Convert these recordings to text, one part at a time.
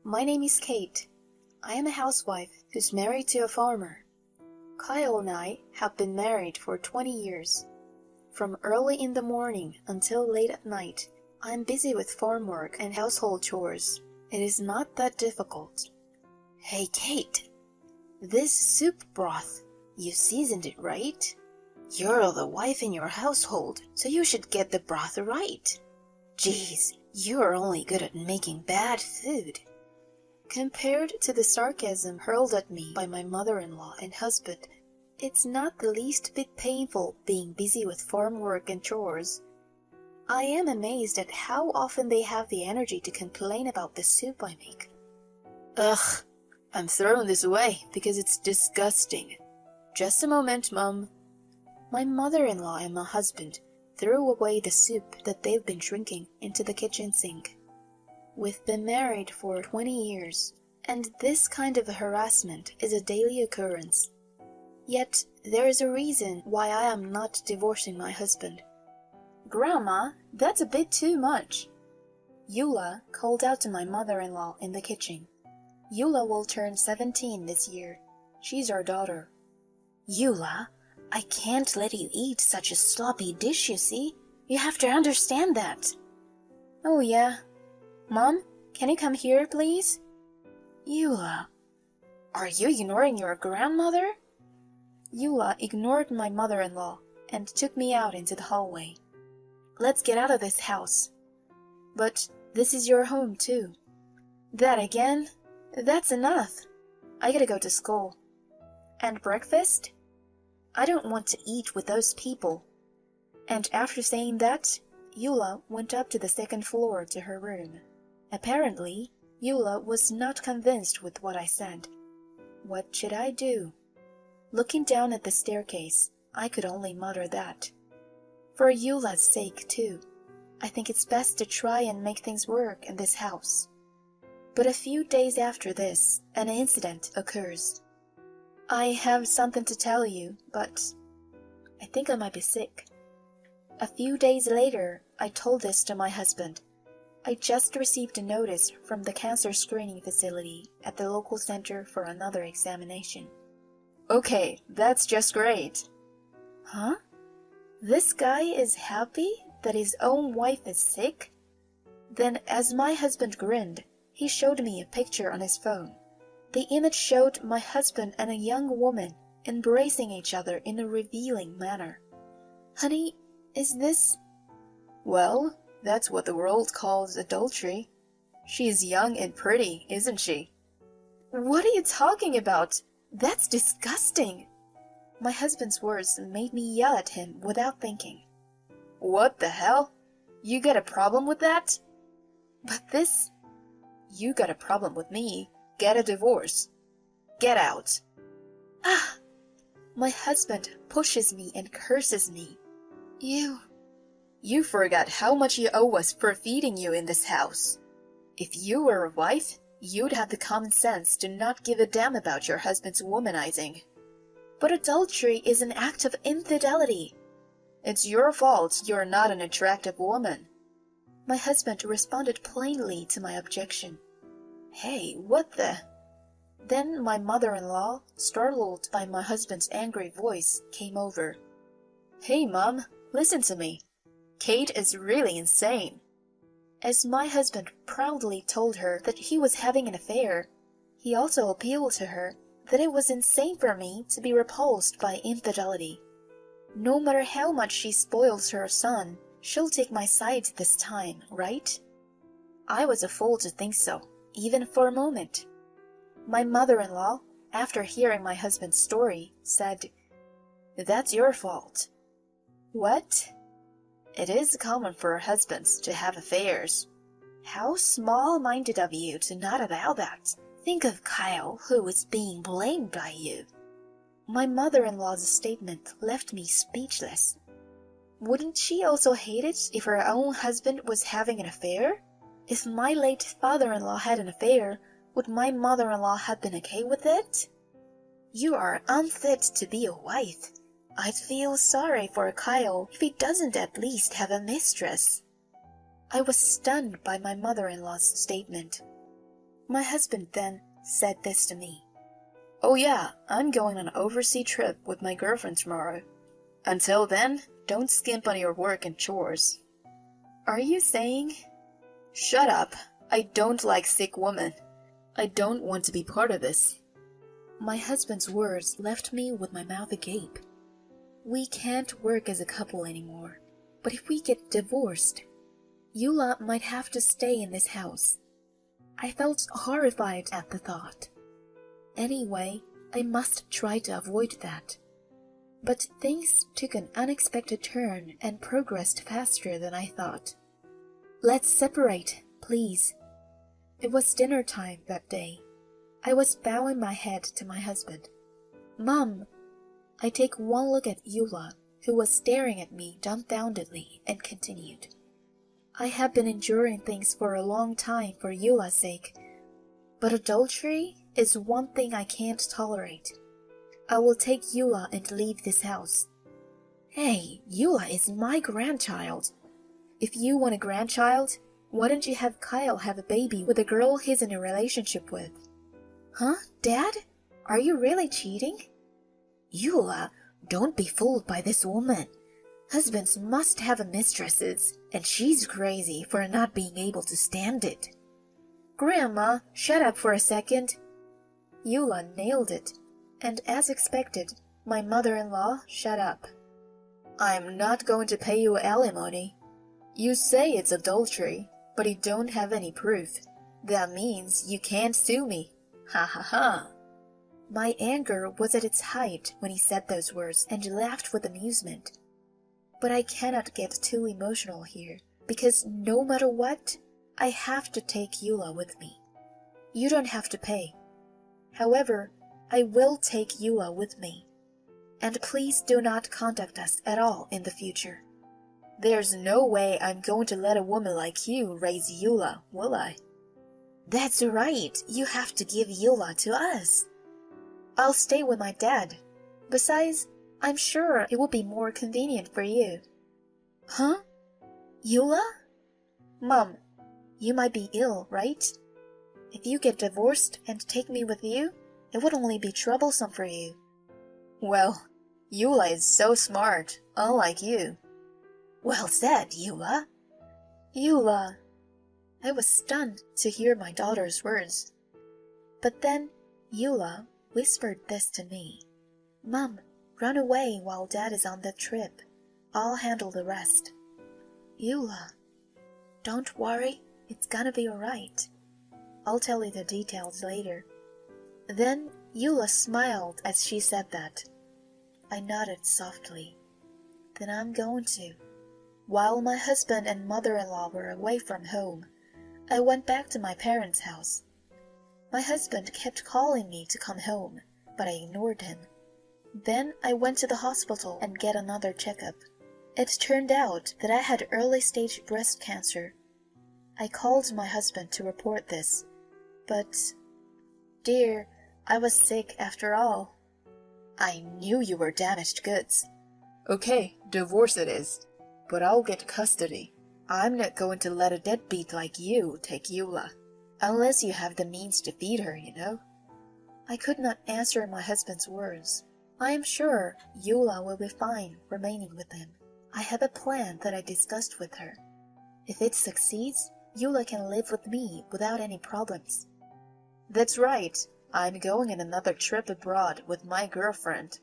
My name is Kate. I am a housewife who's married to a farmer. Kyle and I have been married for 20 years. From early in the morning until late at night, I'm busy with farm work and household chores. It is not that difficult. Hey, Kate, this soup broth, you seasoned it, right? You're the wife in your household, so you should get the broth right. Geez, you're only good at making bad food. Compared to the sarcasm hurled at me by my mother-in-law and husband, it's not the least bit painful being busy with farm work and chores. I am amazed at how often they have the energy to complain about the soup I make. Ugh, I'm throwing this away because it's disgusting. Just a moment, Mum. My mother-in-law and my husband threw away the soup that they've been drinking into the kitchen sink. We've been married for 20 years, and this kind of harassment is a daily occurrence. Yet, there is a reason why I am not divorcing my husband. Grandma, that's a bit too much. Eula called out to my mother-in-law in the kitchen. Eula will turn 17 this year. She's our daughter. Eula, I can't let you eat such a sloppy dish, you see. You have to understand that. Oh yeah. Mom, can you come here, please? Eula, are you ignoring your grandmother? Eula ignored my mother-in-law and took me out into the hallway. Let's get out of this house. But this is your home too. That again? That's enough. I gotta go to school. And breakfast? I don't want to eat with those people. And after saying that, Eula went up to the second floor to her room. Apparently, Eula was not convinced with what I said. What should I do? Looking down at the staircase, I could only mutter that. For Eula's sake, too, I think it's best to try and make things work in this house. But a few days after this, an incident occurs. I have something to tell you, but I think I might be sick. A few days later, I told this to my husband. I just received a notice from the cancer screening facility at the local center for another examination. Okay, that's just great. Huh? This guy is happy that his own wife is sick? Then, as my husband grinned, he showed me a picture on his phone. The image showed my husband and a young woman embracing each other in a revealing manner. Honey, is this... Well, that's what the world calls adultery. She's young and pretty, isn't she? What are you talking about? That's disgusting. My husband's words made me yell at him without thinking. What the hell? You got a problem with that? But this... You got a problem with me. Get a divorce. Get out. Ah! My husband pushes me and curses me. You forgot how much you owe us for feeding you in this house. If you were a wife, you'd have the common sense to not give a damn about your husband's womanizing. But adultery is an act of infidelity. It's your fault you're not an attractive woman. My husband responded plainly to my objection. Hey, what the... Then my mother-in-law, startled by my husband's angry voice, came over. Hey, Mom, listen to me. Kate is really insane. As my husband proudly told her that he was having an affair, he also appealed to her that it was insane for me to be repulsed by infidelity. No matter how much she spoils her son, she'll take my side this time, right? I was a fool to think so, even for a moment. My mother-in-law, after hearing my husband's story, said, That's your fault. What? It is common for husbands to have affairs. How small-minded of you to not allow that. Think of Kyle, who is being blamed by you. My mother-in-law's statement left me speechless. Wouldn't she also hate it if her own husband was having an affair? If my late father-in-law had an affair, would my mother-in-law have been okay with it? You are unfit to be a wife. I'd feel sorry for Kyle if he doesn't at least have a mistress. I was stunned by my mother-in-law's statement. My husband then said this to me. "Oh yeah, I'm going on an overseas trip with my girlfriend tomorrow. Until then, don't skimp on your work and chores." Are you saying? Shut up. I don't like sick women. I don't want to be part of this. My husband's words left me with my mouth agape. We can't work as a couple anymore. But if we get divorced, Eula might have to stay in this house. I felt horrified at the thought. Anyway, I must try to avoid that. But things took an unexpected turn and progressed faster than I thought. "Let's separate, please." It was dinner time that day. I was bowing my head to my husband. "Mom!" I take one look at Eula, who was staring at me dumbfoundedly, and continued. "I have been enduring things for a long time for Eula's sake, but adultery is one thing I can't tolerate. I will take Eula and leave this house." Hey, Eula is my grandchild. If you want a grandchild, why don't you have Kyle have a baby with a girl he's in a relationship with? Huh, Dad? Are you really cheating? Eula, don't be fooled by this woman. Husbands must have mistresses, and she's crazy for not being able to stand it. Grandma, shut up for a second. Eula nailed it, and as expected, my mother-in-law shut up. I'm not going to pay you alimony. You say it's adultery, but you don't have any proof. That means you can't sue me. Ha ha ha. My anger was at its height when he said those words and laughed with amusement. But I cannot get too emotional here, because no matter what, I have to take Eula with me. You don't have to pay. However, I will take Eula with me. And please do not contact us at all in the future. There's no way I'm going to let a woman like you raise Eula, will I? That's right, you have to give Eula to us. I'll stay with my dad. Besides, I'm sure it will be more convenient for you. Huh? Eula? Mom, you might be ill, right? If you get divorced and take me with you, it would only be troublesome for you. Well, Eula is so smart, unlike you. Well said, Eula. Eula. I was stunned to hear my daughter's words. But then Eula whispered this to me. Mom, run away while Dad is on that trip. I'll handle the rest. Eula, don't worry, it's gonna be alright. I'll tell you the details later. Then Eula smiled as she said that. I nodded softly. Then I'm going to. While my husband and mother-in-law were away from home, I went back to my parents' house. My husband kept calling me to come home, but I ignored him. Then I went to the hospital and get another checkup. It turned out that I had early-stage breast cancer. I called my husband to report this, but, dear, I was sick after all. I knew you were damaged goods. Okay, divorce it is, but I'll get custody. I'm not going to let a deadbeat like you take Eula, unless you have the means to feed her, you know. I could not answer my husband's words. I am sure Eula will be fine remaining with him. I have a plan that I discussed with her. If it succeeds, Eula can live with me without any problems. That's right. I'm going on another trip abroad with my girlfriend.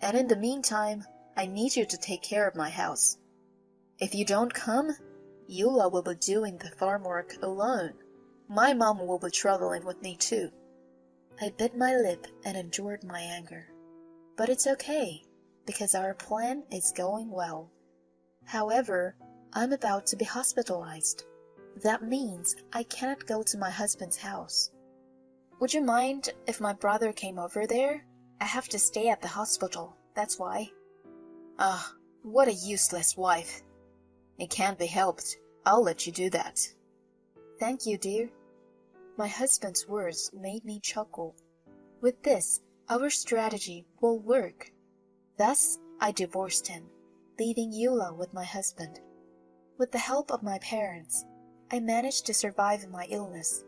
And in the meantime, I need you to take care of my house. If you don't come, Eula will be doing the farm work alone. My mom will be traveling with me too. I bit my lip and endured my anger. But it's okay, because our plan is going well. However, I'm about to be hospitalized. That means I cannot go to my husband's house. Would you mind if my brother came over there? I have to stay at the hospital, that's why. Ah, what a useless wife. It can't be helped. I'll let you do that. Thank you, dear. My husband's words made me chuckle. With this, our strategy will work. Thus, I divorced him, leaving Eula with my husband. With the help of my parents, I managed to survive my illness.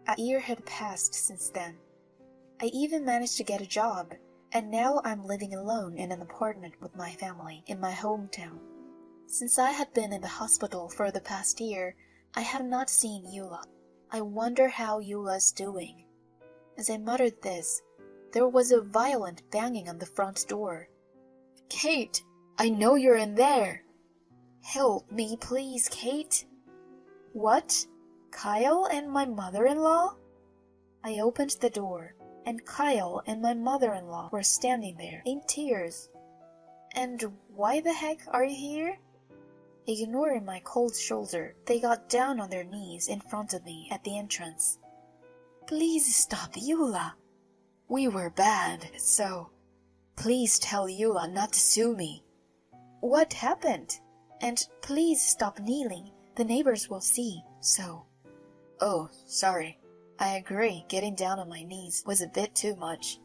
A year had passed since then. I even managed to get a job, and now I'm living alone in an apartment with my family in my hometown. Since I had been in the hospital for the past year, I have not seen Eula. I wonder how Eula's doing. As I muttered this, there was a violent banging on the front door. Kate, I know you're in there. Help me, please, Kate. What? Kyle and my mother-in-law? I opened the door, and Kyle and my mother-in-law were standing there in tears. And why the heck are you here? Ignoring my cold shoulder, they got down on their knees in front of me at the entrance. Please stop Eula. We were bad, so please tell Eula not to sue me. What happened? And please stop kneeling. The neighbors will see, so. Oh, sorry. I agree, getting down on my knees was a bit too much.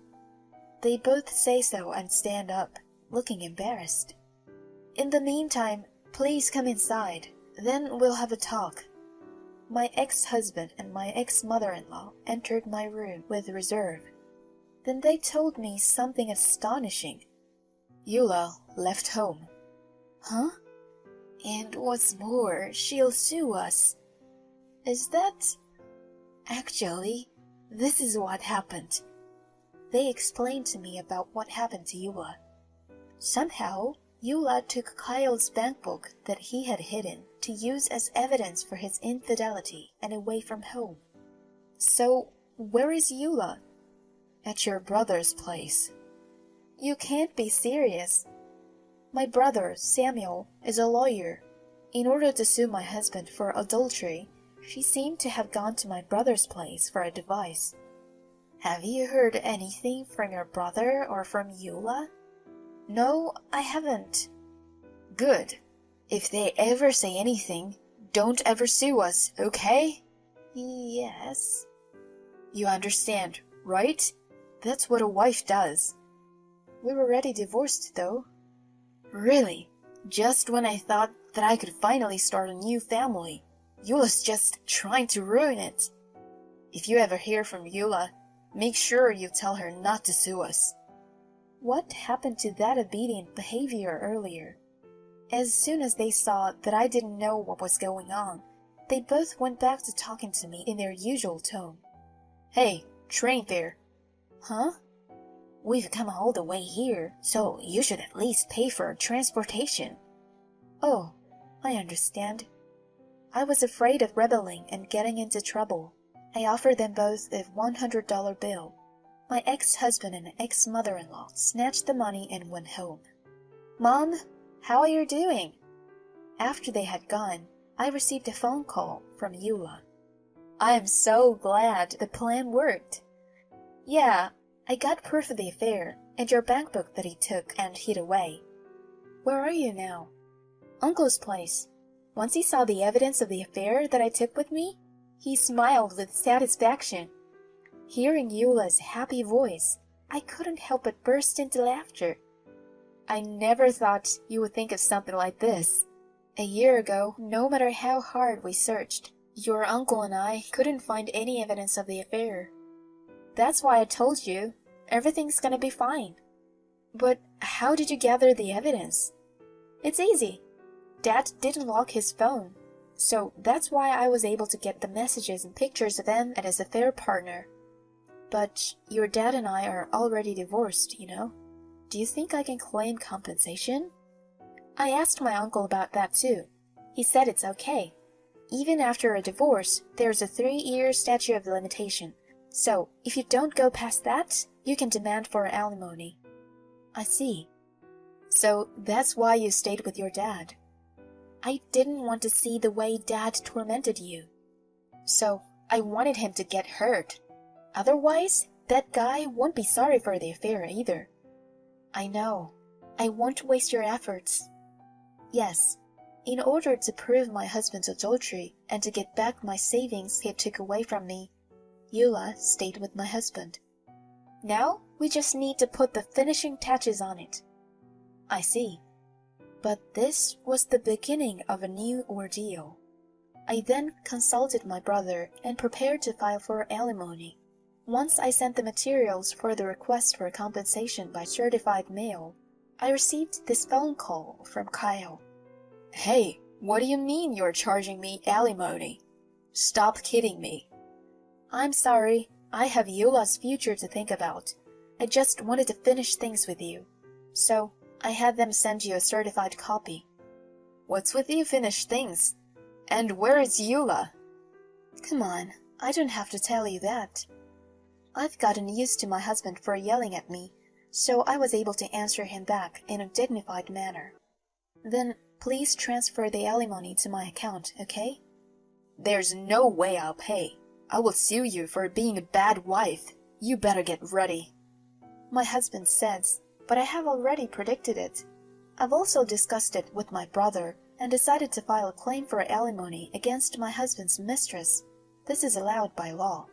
They both say so and stand up, looking embarrassed. In the meantime, please come inside, then we'll have a talk. My ex-husband and my ex-mother-in-law entered my room with reserve. Then they told me something astonishing. Eula left home. Huh? And what's more, she'll sue us. Is that... Actually, this is what happened. They explained to me about what happened to Eula. Somehow, Eula took Kyle's bank book that he had hidden to use as evidence for his infidelity and away from home. So, where is Eula? At your brother's place. You can't be serious. My brother, Samuel, is a lawyer. In order to sue my husband for adultery, she seemed to have gone to my brother's place for advice. Have you heard anything from your brother or from Eula? No, I haven't. Good. If they ever say anything, don't ever sue us, okay? Yes. You understand, right? That's what a wife does. We were already divorced, though. Really? Just when I thought that I could finally start a new family. Eula's just trying to ruin it. If you ever hear from Eula, make sure you tell her not to sue us. What happened to that obedient behavior earlier? As soon as they saw that I didn't know what was going on, they both went back to talking to me in their usual tone. Hey, train fare. Huh? We've come all the way here, so you should at least pay for transportation. Oh, I understand. I was afraid of rebelling and getting into trouble. I offered them both a $100 bill. My ex-husband and ex-mother-in-law snatched the money and went home. Mom, how are you doing? After they had gone, I received a phone call from Eula. I am so glad the plan worked. Yeah, I got proof of the affair and your bank book that he took and hid away. Where are you now? Uncle's place. Once he saw the evidence of the affair that I took with me, he smiled with satisfaction. Hearing Eula's happy voice, I couldn't help but burst into laughter. I never thought you would think of something like this. A year ago, no matter how hard we searched, your uncle and I couldn't find any evidence of the affair. That's why I told you, everything's gonna be fine. But how did you gather the evidence? It's easy. Dad didn't lock his phone, so that's why I was able to get the messages and pictures of him and his affair partner. But your dad and I are already divorced, you know. Do you think I can claim compensation? I asked my uncle about that too. He said it's okay. Even after a divorce, there's a 3-year statute of limitation. So, if you don't go past that, you can demand for alimony. I see. So, that's why you stayed with your dad. I didn't want to see the way Dad tormented you. So, I wanted him to get hurt. Otherwise, that guy won't be sorry for the affair either. I know. I won't waste your efforts. Yes, in order to prove my husband's adultery and to get back my savings he took away from me, Eula stayed with my husband. Now, we just need to put the finishing touches on it. I see. But this was the beginning of a new ordeal. I then consulted my brother and prepared to file for alimony. Once I sent the materials for the request for compensation by certified mail, I received this phone call from Kyle. Hey, what do you mean you're charging me alimony? Stop kidding me. I'm sorry, I have Eula's future to think about. I just wanted to finish things with you. So, I had them send you a certified copy. What's with you finish things? And where is Eula? Come on, I don't have to tell you that. I've gotten used to my husband for yelling at me, so I was able to answer him back in a dignified manner. Then, please transfer the alimony to my account, okay? There's no way I'll pay. I will sue you for being a bad wife. You better get ready. My husband says, but I have already predicted it. I've also discussed it with my brother and decided to file a claim for alimony against my husband's mistress. This is allowed by law.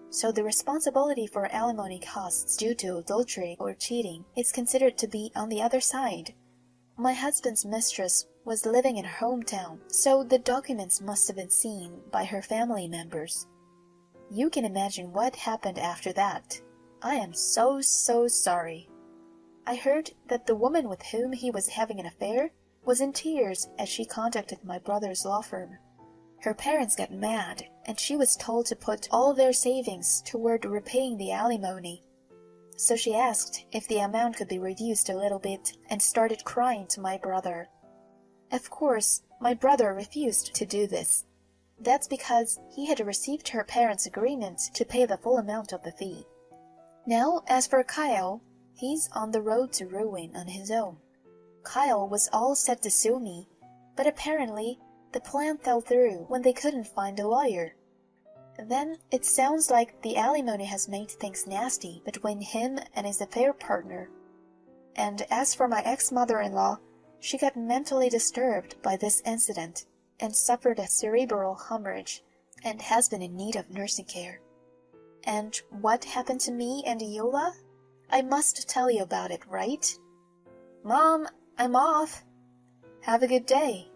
So the responsibility for alimony costs due to adultery or cheating is considered to be on the other side. My husband's mistress was living in her hometown, so the documents must have been seen by her family members. You can imagine what happened after that. I am so sorry. I heard that the woman with whom he was having an affair was in tears as she contacted my brother's law firm. Her parents got mad, and she was told to put all their savings toward repaying the alimony. So she asked if the amount could be reduced a little bit and started crying to my brother. Of course, my brother refused to do this. That's because he had received her parents' agreement to pay the full amount of the fee. Now, as for Kyle, he's on the road to ruin on his own. Kyle was all set to sue me, but apparently the plan fell through when they couldn't find a lawyer. Then it sounds like the alimony has made things nasty between him and his affair partner. And as for my ex-mother-in-law, she got mentally disturbed by this incident and suffered a cerebral hemorrhage and has been in need of nursing care. And what happened to me and Eula? I must tell you about it, right? Mom, I'm off. Have a good day.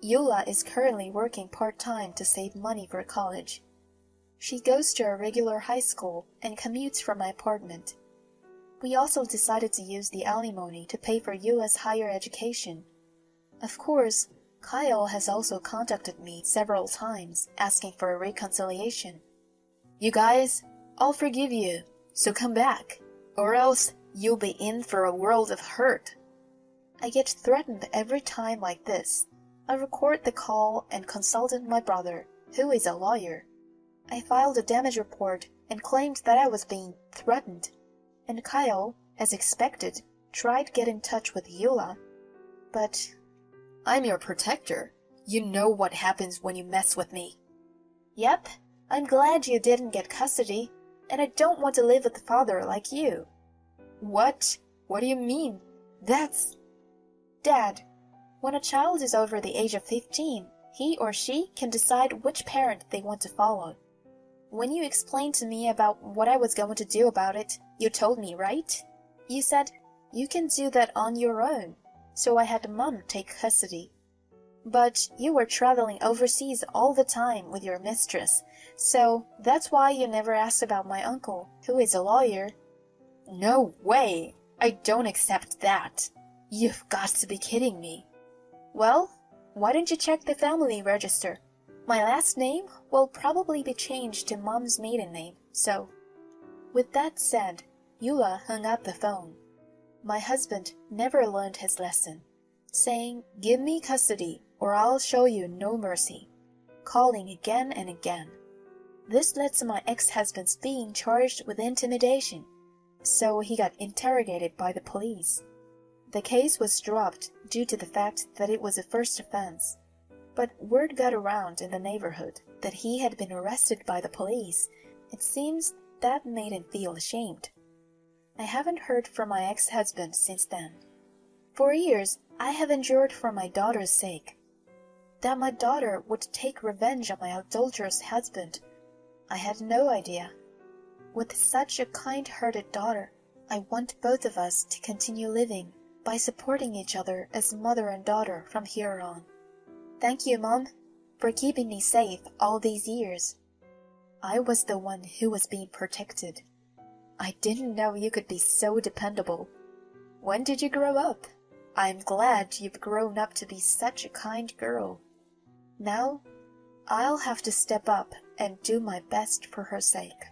Eula is currently working part-time to save money for college. She goes to a regular high school and commutes from my apartment. We also decided to use the alimony to pay for Eula's higher education. Of course, Kyle has also contacted me several times asking for a reconciliation. You guys, I'll forgive you, so come back, or else you'll be in for a world of hurt. I get threatened every time like this. I record the call and consulted my brother, who is a lawyer. I filed a damage report and claimed that I was being threatened. And Kyle, as expected, tried to get in touch with Eula. But I'm your protector. You know what happens when you mess with me. Yep, I'm glad you didn't get custody, and I don't want to live with a father like you. What? What do you mean? That's... Dad, when a child is over the age of 15, he or she can decide which parent they want to follow. When you explained to me about what I was going to do about it, you told me, right? You said, you can do that on your own, so I had Mom take custody. But you were traveling overseas all the time with your mistress, so that's why you never asked about my uncle, who is a lawyer. No way! I don't accept that. You've got to be kidding me. Well, why don't you check the family register? My last name will probably be changed to Mom's maiden name, so... With that said, Eula hung up the phone. My husband never learned his lesson, saying, "Give me custody, or I'll show you no mercy," calling again and again. This led to my ex-husband's being charged with intimidation, so he got interrogated by the police. The case was dropped due to the fact that it was a first offense, but word got around in the neighborhood that he had been arrested by the police. It seems that made him feel ashamed. I haven't heard from my ex-husband since then. For years, I have endured for my daughter's sake. That my daughter would take revenge on my adulterous husband, I had no idea. With such a kind-hearted daughter, I want both of us to continue living by supporting each other as mother and daughter from here on. Thank you, Mom, for for keeping me safe all these years. I was the one who was being protected. I didn't know you could be so dependable. When did you grow up? I'm glad you've grown up to be such a kind girl. Now, I'll have to step up and do my best for her sake.